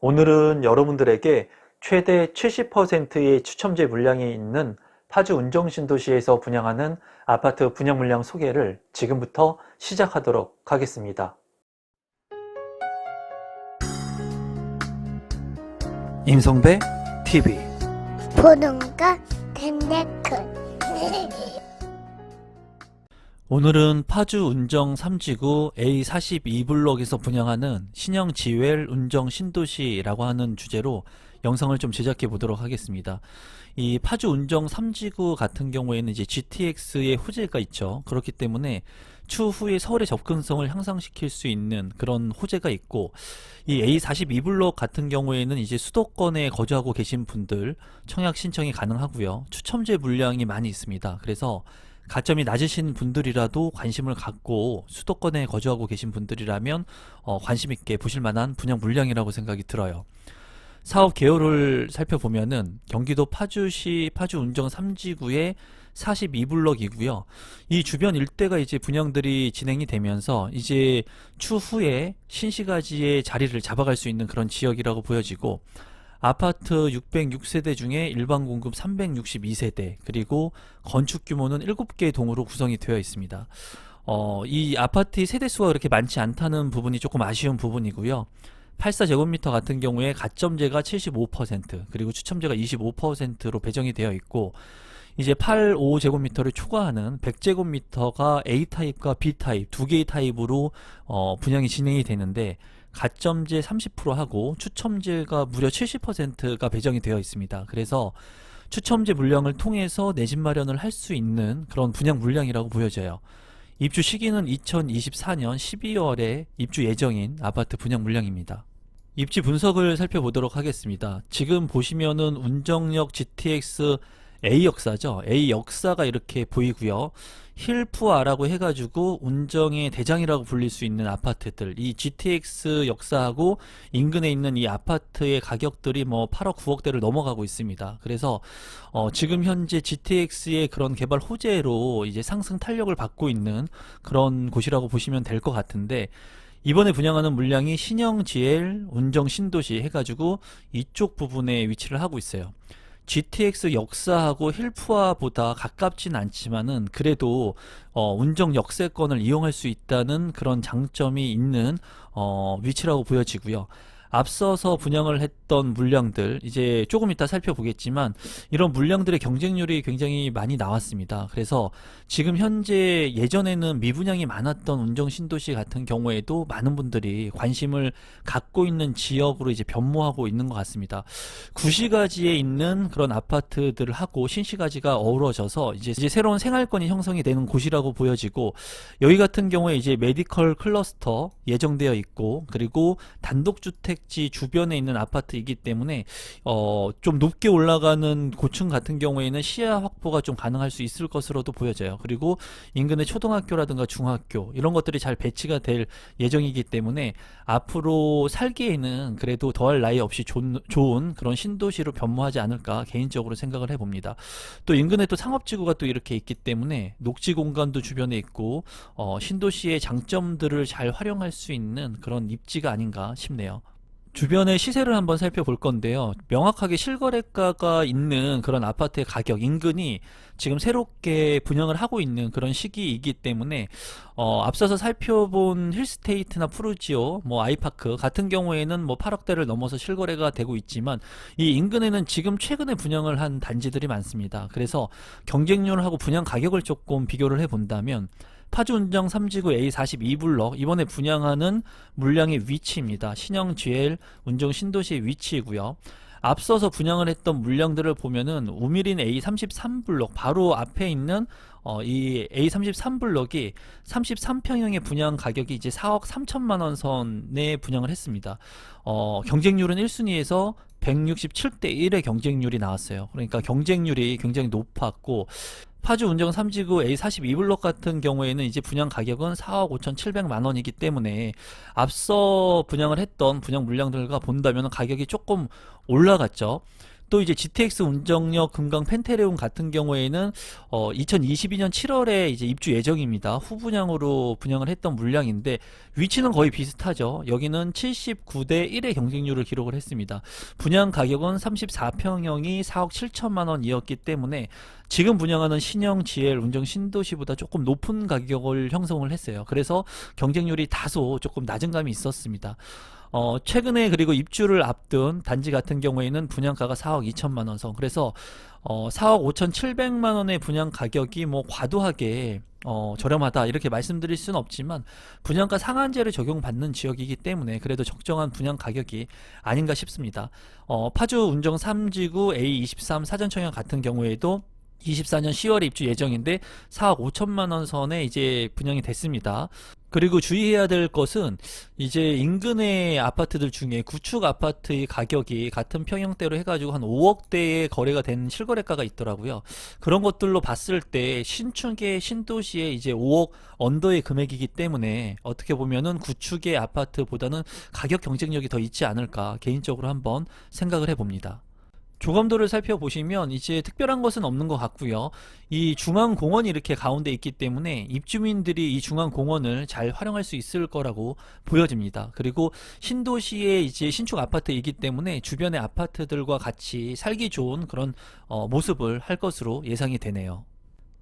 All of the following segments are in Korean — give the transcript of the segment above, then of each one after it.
오늘은 여러분들에게 최대 70%의 추첨제 물량이 있는 파주 운정신도시에서 분양하는 아파트 분양 물량 소개를 지금부터 시작하도록 하겠습니다. 임성배 TV 보동과 댐데크 오늘은 파주 운정 3지구 A42블록에서 분양하는 신형 지웰 운정 신도시라고 하는 주제로 영상을 좀 제작해 보도록 하겠습니다. 이 파주 운정 3지구 같은 경우에는 이제 GTX의 호재가 있죠. 그렇기 때문에 추후에 서울의 접근성을 향상시킬 수 있는 그런 호재가 있고, 이 A42블록 같은 경우에는 이제 수도권에 거주하고 계신 분들 청약 신청이 가능하고요. 추첨제 물량이 많이 있습니다. 그래서 가점이 낮으신 분들이라도 관심을 갖고 수도권에 거주하고 계신 분들이라면 관심 있게 보실 만한 분양 물량이라고 생각이 들어요. 사업 개요를 살펴보면은 경기도 파주시 파주 운정 3지구의 42블록이고요. 이 주변 일대가 이제 분양들이 진행이 되면서 이제 추후에 신시가지의 자리를 잡아갈 수 있는 그런 지역이라고 보여지고, 아파트 606세대 중에 일반 공급 362세대, 그리고 건축 규모는 7개 동으로 구성이 되어 있습니다. 이 아파트의 세대수가 그렇게 많지 않다는 부분이 조금 아쉬운 부분이고요. 84제곱미터 같은 경우에 가점제가 75%, 그리고 추첨제가 25%로 배정이 되어 있고, 이제 85제곱미터를 초과하는 100제곱미터가 A타입과 B타입 두 개의 타입으로 분양이 진행이 되는데, 가점제 30%하고 추첨제가 무려 70%가 배정이 되어 있습니다. 그래서 추첨제 물량을 통해서 내 집 마련을 할 수 있는 그런 분양 물량이라고 보여져요. 입주 시기는 2024년 12월에 입주 예정인 아파트 분양 물량입니다. 입지 분석을 살펴보도록 하겠습니다. 지금 보시면은 운정역 GTX A 역사죠. A 역사가 이렇게 보이고요. 힐푸아라고 해가지고 운정의 대장이라고 불릴 수 있는 아파트들, 이 GTX 역사하고 인근에 있는 이 아파트의 가격들이 뭐 8억 9억대를 넘어가고 있습니다. 그래서 지금 현재 GTX의 그런 개발 호재로 이제 상승 탄력을 받고 있는 그런 곳이라고 보시면 될 것 같은데, 이번에 분양하는 물량이 신형 GL 운정 신도시 해가지고 이쪽 부분에 위치를 하고 있어요. GTX 역사하고 힐푸아보다 가깝진 않지만은 그래도 운정 역세권을 이용할 수 있다는 그런 장점이 있는 위치라고 보여지고요. 앞서서 분양을 했던 물량들 이제 조금 이따 살펴보겠지만, 이런 물량들의 경쟁률이 굉장히 많이 나왔습니다. 그래서 지금 현재 예전에는 미분양이 많았던 운정 신도시 같은 경우에도 많은 분들이 관심을 갖고 있는 지역으로 이제 변모하고 있는 것 같습니다. 구시가지에 있는 그런 아파트들을 하고 신시가지가 어우러져서 이제 새로운 생활권이 형성이 되는 곳이라고 보여지고, 여기 같은 경우에 이제 메디컬 클러스터 예정되어 있고, 그리고 단독주택 주변에 있는 아파트이기 때문에 좀 높게 올라가는 고층 같은 경우에는 시야 확보가 좀 가능할 수 있을 것으로도 보여져요. 그리고 인근의 초등학교라든가 중학교 이런 것들이 잘 배치가 될 예정이기 때문에 앞으로 살기에는 그래도 더할 나위 없이 좋은 그런 신도시로 변모하지 않을까 개인적으로 생각을 해봅니다. 또 인근에 또 상업지구가 또 이렇게 있기 때문에 녹지 공간도 주변에 있고 신도시의 장점들을 잘 활용할 수 있는 그런 입지가 아닌가 싶네요. 주변의 시세를 한번 살펴볼 건데요. 명확하게 실거래가가 있는 그런 아파트의 가격, 인근이 지금 새롭게 분양을 하고 있는 그런 시기이기 때문에 앞서서 살펴본 힐스테이트나 푸르지오, 뭐 아이파크 같은 경우에는 뭐 8억대를 넘어서 실거래가 되고 있지만, 이 인근에는 지금 최근에 분양을 한 단지들이 많습니다. 그래서 경쟁률하고 분양 가격을 조금 비교를 해본다면 파주 운정 3지구 A42블록 이번에 분양하는 물량의 위치입니다. 신형 GL 운정 신도시의 위치이고요. 앞서서 분양을 했던 물량들을 보면은 우미린 A33블록 바로 앞에 있는 이 A33블록이 33평형의 분양 가격이 이제 4억 3천만 원 선에 분양을 했습니다. 경쟁률은 1순위에서 167대 1의 경쟁률이 나왔어요. 그러니까 경쟁률이 굉장히 높았고, 파주 운정 3지구 A42블록 같은 경우에는 이제 분양 가격은 4억 5,700만 원이기 때문에 앞서 분양을 했던 분양 물량들과 본다면 가격이 조금 올라갔죠. 또 이제 GTX 운정역 금강 펜테레온 같은 경우에는 2022년 7월에 이제 입주 예정입니다. 후분양으로 분양을 했던 물량인데 위치는 거의 비슷하죠. 여기는 79대 1의 경쟁률을 기록을 했습니다. 분양 가격은 34평형이 4억 7천만 원이었기 때문에 지금 분양하는 신형 GL 운정 신도시보다 조금 높은 가격을 형성을 했어요. 그래서 경쟁률이 다소 조금 낮은 감이 있었습니다. 최근에 그리고 입주를 앞둔 단지 같은 경우에는 분양가가 4억 2천만 원 선. 그래서 4억 5,700만 원의 분양 가격이 뭐 과도하게 저렴하다 이렇게 말씀드릴 수는 없지만 분양가 상한제를 적용받는 지역이기 때문에 그래도 적정한 분양 가격이 아닌가 싶습니다. 파주 운정 3지구 A23 사전청약 같은 경우에도 24년 10월에 입주 예정인데 4억 5천만 원 선에 이제 분양이 됐습니다. 그리고 주의해야 될 것은 이제 인근의 아파트들 중에 구축 아파트의 가격이 같은 평형대로 해가지고 한 5억대의 거래가 된 실거래가가 있더라고요. 그런 것들로 봤을 때 신축의 신도시의 이제 5억 언더의 금액이기 때문에 어떻게 보면은 구축의 아파트보다는 가격 경쟁력이 더 있지 않을까 개인적으로 한번 생각을 해봅니다. 조감도를 살펴보시면 이제 특별한 것은 없는 것 같고요. 이 중앙공원이 이렇게 가운데 있기 때문에 입주민들이 이 중앙공원을 잘 활용할 수 있을 거라고 보여집니다. 그리고 신도시의 이제 신축 아파트이기 때문에 주변의 아파트들과 같이 살기 좋은 그런 모습을 할 것으로 예상이 되네요.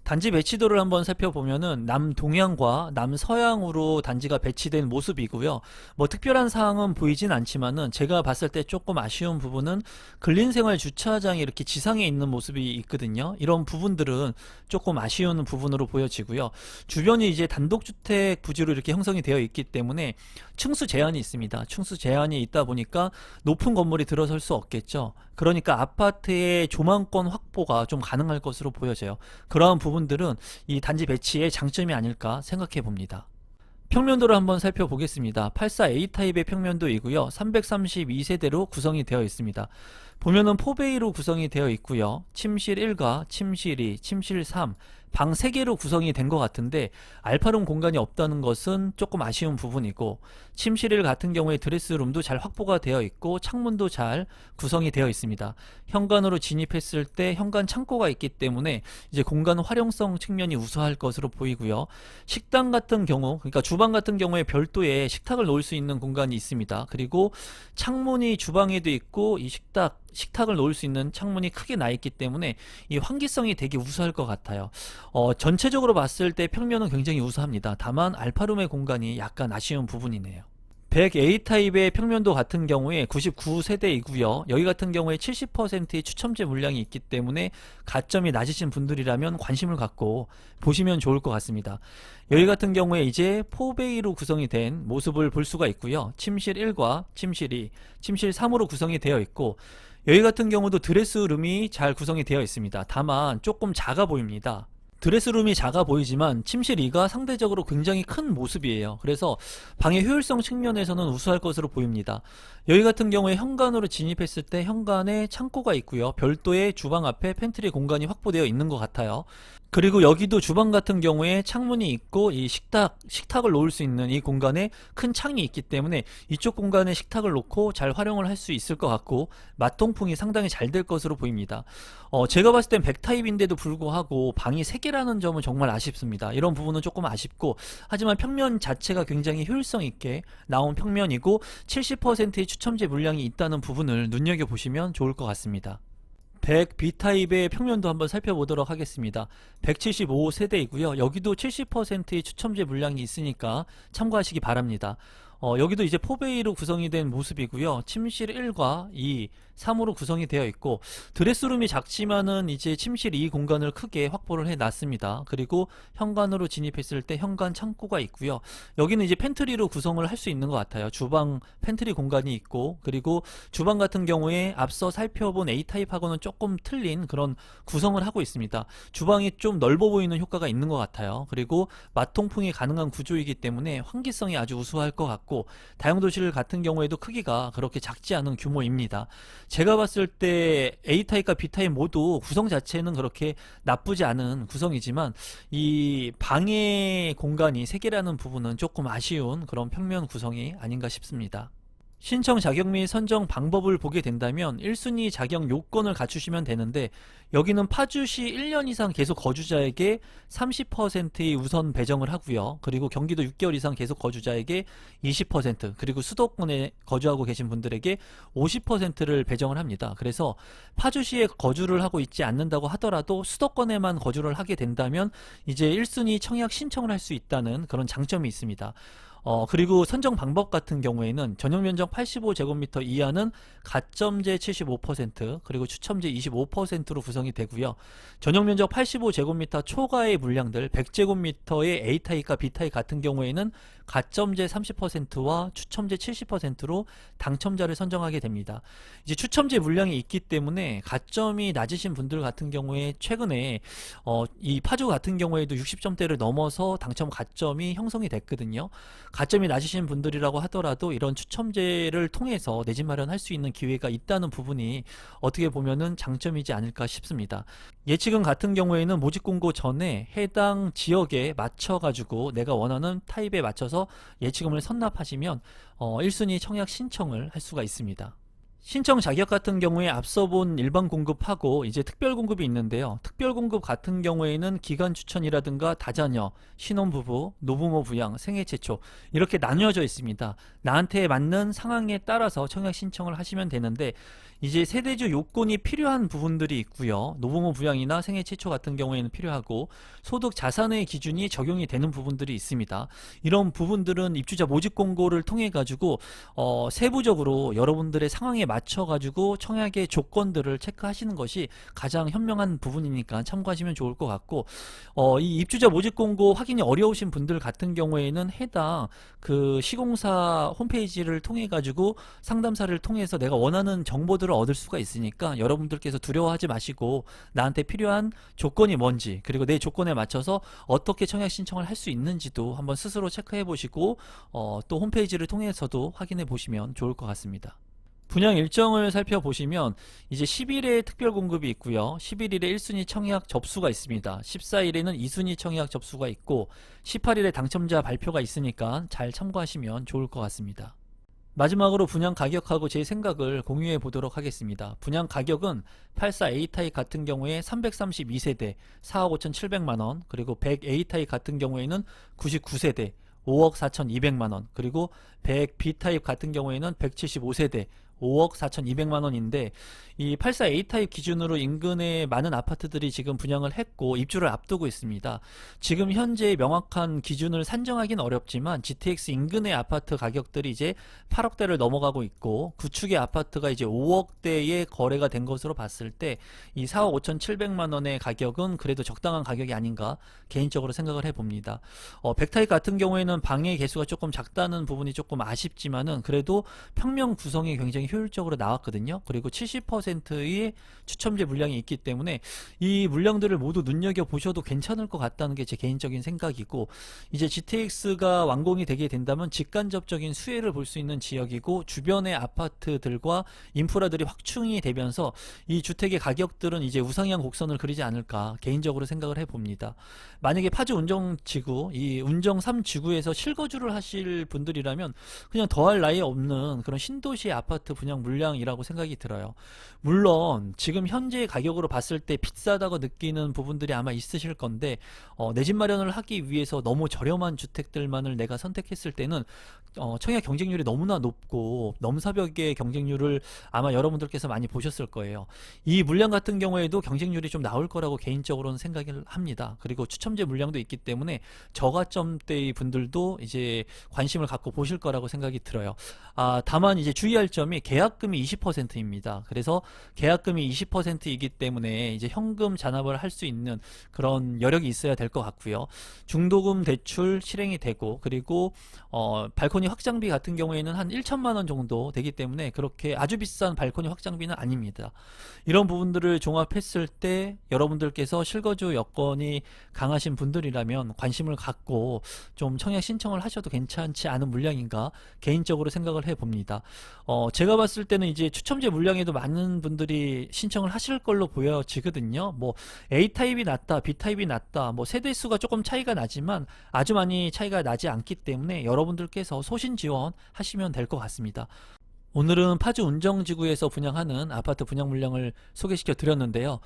단지 배치도를 한번 살펴보면은 남동향과 남서향으로 단지가 배치된 모습이고요. 뭐 특별한 사항은 보이진 않지만은 제가 봤을 때 조금 아쉬운 부분은 근린생활 주차장이 이렇게 지상에 있는 모습이 있거든요. 이런 부분들은 조금 아쉬운 부분으로 보여지고요. 주변이 이제 단독주택 부지로 이렇게 형성이 되어 있기 때문에 층수 제한이 있습니다. 층수 제한이 있다 보니까 높은 건물이 들어설 수 없겠죠. 그러니까 아파트의 조망권 확보가 좀 가능할 것으로 보여져요. 그러한 부분들은 이 단지 배치의 장점이 아닐까 생각해 봅니다. 평면도를 한번 살펴보겠습니다. 84A 타입의 평면도이고요. 332세대로 구성이 되어 있습니다. 보면은 4베이로 구성이 되어 있고요. 침실 1과 침실 2, 침실 3, 방 3개로 구성이 된 것 같은데 알파룸 공간이 없다는 것은 조금 아쉬운 부분이고 침실 1 같은 경우에 드레스룸도 잘 확보가 되어 있고 창문도 잘 구성이 되어 있습니다. 현관으로 진입했을 때 현관 창고가 있기 때문에 이제 공간 활용성 측면이 우수할 것으로 보이고요. 식당 같은 경우 그러니까 주방 같은 경우에 별도의 식탁을 놓을 수 있는 공간이 있습니다. 그리고 창문이 주방에도 있고 이 식탁을 놓을 수 있는 창문이 크게 나 있기 때문에 이 환기성이 되게 우수할 것 같아요. 전체적으로 봤을 때 평면은 굉장히 우수합니다. 다만 알파룸의 공간이 약간 아쉬운 부분이네요. 100A 타입의 평면도 같은 경우에 99세대이고요. 여기 같은 경우에 70%의 추첨제 물량이 있기 때문에 가점이 낮으신 분들이라면 관심을 갖고 보시면 좋을 것 같습니다. 여기 같은 경우에 이제 4베이로 구성이 된 모습을 볼 수가 있고요. 침실 1과 침실 2, 침실 3으로 구성이 되어 있고 여기 같은 경우도 드레스룸이 잘 구성이 되어 있습니다. 다만 조금 작아 보입니다. 드레스룸이 작아 보이지만 침실 2가 상대적으로 굉장히 큰 모습이에요. 그래서 방의 효율성 측면에서는 우수할 것으로 보입니다. 여기 같은 경우에 현관으로 진입했을 때 현관에 창고가 있고요. 별도의 주방 앞에 팬트리 공간이 확보되어 있는 것 같아요. 그리고 여기도 주방 같은 경우에 창문이 있고 이 식탁을 놓을 수 있는 이 공간에 큰 창이 있기 때문에 이쪽 공간에 식탁을 놓고 잘 활용을 할 수 있을 것 같고 마통풍이 상당히 잘 될 것으로 보입니다. 제가 봤을 땐 100타입인데도 불구하고 방이 3개라는 점은 정말 아쉽습니다. 이런 부분은 조금 아쉽고 하지만 평면 자체가 굉장히 효율성 있게 나온 평면이고 70%의 추첨제 물량이 있다는 부분을 눈여겨보시면 좋을 것 같습니다. 100B타입의 평면도 한번 살펴보도록 하겠습니다. 175세대이고요. 여기도 70%의 추첨제 물량이 있으니까 참고하시기 바랍니다. 여기도 이제 4베이로 구성이 된 모습이고요. 침실 1과 2, 3으로 구성이 되어 있고 드레스룸이 작지만은 이제 침실 2 공간을 크게 확보를 해 놨습니다. 그리고 현관으로 진입했을 때 현관 창고가 있고요. 여기는 이제 팬트리로 구성을 할 수 있는 것 같아요. 주방 팬트리 공간이 있고 그리고 주방 같은 경우에 앞서 살펴본 A타입하고는 조금 틀린 그런 구성을 하고 있습니다. 주방이 좀 넓어 보이는 효과가 있는 것 같아요. 그리고 마통풍이 가능한 구조이기 때문에 환기성이 아주 우수할 것 같고 다용도실 같은 경우에도 크기가 그렇게 작지 않은 규모입니다. 제가 봤을 때 A타입과 B타입 모두 구성 자체는 그렇게 나쁘지 않은 구성이지만 이 방의 공간이 3개라는 부분은 조금 아쉬운 그런 평면 구성이 아닌가 싶습니다. 신청 자격 및 선정 방법을 보게 된다면 1순위 자격 요건을 갖추시면 되는데, 여기는 파주시 1년 이상 계속 거주자에게 30%의 우선 배정을 하고요. 그리고 경기도 6개월 이상 계속 거주자에게 20%, 그리고 수도권에 거주하고 계신 분들에게 50%를 배정을 합니다. 그래서 파주시에 거주를 하고 있지 않는다고 하더라도 수도권에만 거주를 하게 된다면 이제 1순위 청약 신청을 할 수 있다는 그런 장점이 있습니다. 그리고 선정 방법 같은 경우에는 전용 면적 85제곱미터 이하는 가점제 75%, 그리고 추첨제 25%로 구성이 되고요. 전용 면적 85제곱미터 초과의 물량들 100제곱미터의 A타입과 B타입 같은 경우에는 가점제 30%와 추첨제 70%로 당첨자를 선정하게 됩니다. 이제 추첨제 물량이 있기 때문에 가점이 낮으신 분들 같은 경우에 최근에 이 파주 같은 경우에도 60점대를 넘어서 당첨 가점이 형성이 됐거든요. 가점이 낮으신 분들이라고 하더라도 이런 추첨제를 통해서 내 집 마련할 수 있는 기회가 있다는 부분이 어떻게 보면은 장점이지 않을까 싶습니다. 예치금 같은 경우에는 모집 공고 전에 해당 지역에 맞춰가지고 내가 원하는 타입에 맞춰서 예치금을 선납하시면 1순위 청약 신청을 할 수가 있습니다. 신청 자격 같은 경우에 앞서 본 일반 공급하고 이제 특별 공급이 있는데요. 특별 공급 같은 경우에는 기간 추천이라든가 다자녀, 신혼부부, 노부모 부양, 생애 최초 이렇게 나뉘어져 있습니다. 나한테 맞는 상황에 따라서 청약 신청을 하시면 되는데, 이제 세대주 요건이 필요한 부분들이 있고요. 노부모 부양이나 생애 최초 같은 경우에는 필요하고, 소득 자산의 기준이 적용이 되는 부분들이 있습니다. 이런 부분들은 입주자 모집 공고를 통해 가지고 세부적으로 여러분들의 상황에 맞춰 가지고 청약의 조건들을 체크하시는 것이 가장 현명한 부분이니까 참고하시면 좋을 것 같고, 이 입주자 모집 공고 확인이 어려우신 분들 같은 경우에는 해당 그 시공사 홈페이지를 통해 가지고 상담사를 통해서 내가 원하는 정보들을 얻을 수가 있으니까 여러분들께서 두려워하지 마시고 나한테 필요한 조건이 뭔지, 그리고 내 조건에 맞춰서 어떻게 청약 신청을 할 수 있는지도 한번 스스로 체크해 보시고 또 홈페이지를 통해서도 확인해 보시면 좋을 것 같습니다. 분양 일정을 살펴보시면 이제 10일에 특별 공급이 있고요. 11일에 1순위 청약 접수가 있습니다. 14일에는 2순위 청약 접수가 있고 18일에 당첨자 발표가 있으니까 잘 참고하시면 좋을 것 같습니다. 마지막으로 분양 가격하고 제 생각을 공유해 보도록 하겠습니다. 분양 가격은 84A 타입 같은 경우에 332세대 4억 5,700만원, 그리고 100A 타입 같은 경우에는 99세대 5억 4,200만원, 그리고 100B 타입 같은 경우에는 175세대 5억 4,200만원인데, 이 84A 타입 기준으로 인근에 많은 아파트들이 지금 분양을 했고 입주를 앞두고 있습니다. 지금 현재 명확한 기준을 산정하기는 어렵지만 GTX 인근의 아파트 가격들이 이제 8억대를 넘어가고 있고, 구축의 아파트가 이제 5억대에 거래가 된 것으로 봤을 때 이 4억 5,700만원의 가격은 그래도 적당한 가격이 아닌가 개인적으로 생각을 해봅니다. 100타입 같은 경우에는 방의 개수가 조금 작다는 부분이 조금 아쉽지만은 그래도 평면 구성이 굉장히 효율적으로 나왔거든요. 그리고 70%의 추첨제 물량이 있기 때문에 이 물량들을 모두 눈여겨보셔도 괜찮을 것 같다는 게 제 개인적인 생각이고, 이제 GTX가 완공이 되게 된다면 직간접적인 수혜를 볼 수 있는 지역이고, 주변의 아파트들과 인프라들이 확충이 되면서 이 주택의 가격들은 이제 우상향 곡선을 그리지 않을까 개인적으로 생각을 해봅니다. 만약에 파주 운정지구, 이 운정 3지구에서 실거주를 하실 분들이라면 그냥 더할 나위 없는 그런 신도시 아파트 분양 물량이라고 생각이 들어요. 물론 지금 현재의 가격으로 봤을 때 비싸다고 느끼는 부분들이 아마 있으실 건데, 내 집 마련을 하기 위해서 너무 저렴한 주택들만을 내가 선택했을 때는 청약 경쟁률이 너무나 높고 넘사벽의 경쟁률을 아마 여러분들께서 많이 보셨을 거예요. 이 물량 같은 경우에도 경쟁률이 좀 나올 거라고 개인적으로는 생각을 합니다. 그리고 추첨제 물량도 있기 때문에 저가점대의 분들도 이제 관심을 갖고 보실 거라고 생각이 들어요. 다만 이제 주의할 점이 계약금이 20%입니다. 그래서 계약금이 20%이기 때문에 이제 현금 잔압을 할 수 있는 그런 여력이 있어야 될 것 같고요. 중도금 대출 실행이 되고, 그리고 발코니 확장비 같은 경우에는 한 1천만 원 정도 되기 때문에 그렇게 아주 비싼 발코니 확장비는 아닙니다. 이런 부분들을 종합했을 때 여러분들께서 실거주 여건이 강하신 분들이라면 관심을 갖고 좀 청약 신청을 하셔도 괜찮지 않은 물량인가 개인적으로 생각을 해봅니다. 제가 봤을 때는 이제 추첨제 물량에도 많은 분들이 신청을 하실 걸로 보여지거든요. 뭐 A타입이 낫다, B타입이 낫다, 뭐 세대수가 조금 차이가 나지만 아주 많이 차이가 나지 않기 때문에 여러분들께서 소신 지원 하시면 될 것 같습니다. 오늘은 파주 운정지구에서 분양하는 아파트 분양 물량을 소개시켜 드렸는데요.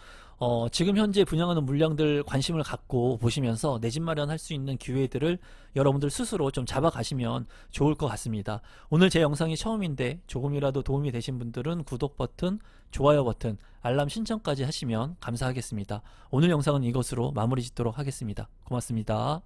지금 현재 분양하는 물량들 관심을 갖고 보시면서 내 집 마련할 수 있는 기회들을 여러분들 스스로 좀 잡아가시면 좋을 것 같습니다. 오늘 제 영상이 처음인데 조금이라도 도움이 되신 분들은 구독 버튼, 좋아요 버튼, 알람 신청까지 하시면 감사하겠습니다. 오늘 영상은 이것으로 마무리 짓도록 하겠습니다. 고맙습니다.